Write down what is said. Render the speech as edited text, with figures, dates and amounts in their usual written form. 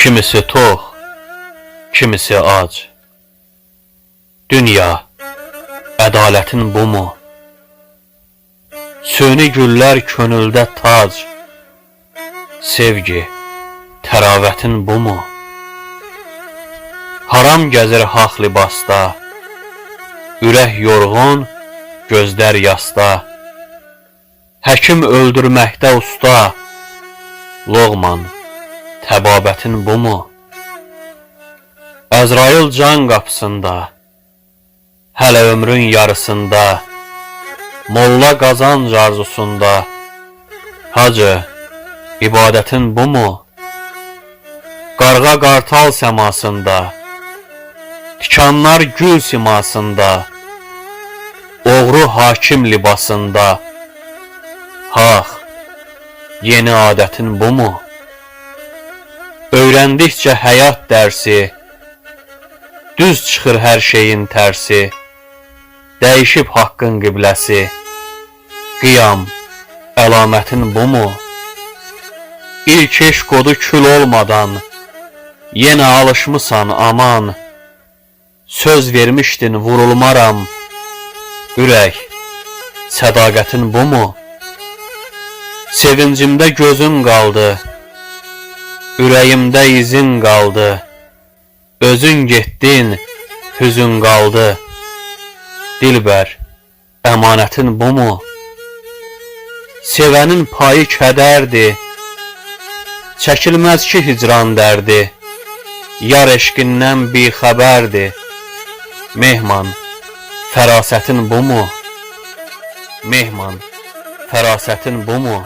Kimisi tox, kimisi ac. Dünya, ədalətin bu mu? Süni güllər könüldə tac. Sevgi, təravətin bu mu? Haram gəzir haq libasda, ürək yorğun, gözlər yasta. Həkim öldürməkdə usta, Loğman, təbabətin bu mu? Əzrail can qapısında, hələ ömrün yarısında, molla qazanc arzusunda. Hacı, ibadətin bu mu? Qarğa qartal səmasında, tikanlar gül simasında, oğru hakim libasında. Haq, yeni adətin bu mu? Öyrəndikcə həyat dərsi, düz çıxır hər şeyin tərsi. Dəyişib haqqın qibləsi, qiyam, əlamətin bu mu? İlk eşq odu kül olmadan, yenə alışmısan aman. Söz vermişdin vurulmaram, ürək, sədaqətin bu mu? Sevincimdə gözün qaldı, ürəyimdə izin qaldı. Özün getdin, hüzün qaldı. Dilbər, əmanətin bu mu? Sevənin payı kədərdir, çəkilməz ki hicran dərdi. Yar eşqindən bixəbərdir. Mehman, fərasətin bu mu? Mehman, fərasətin bu mu?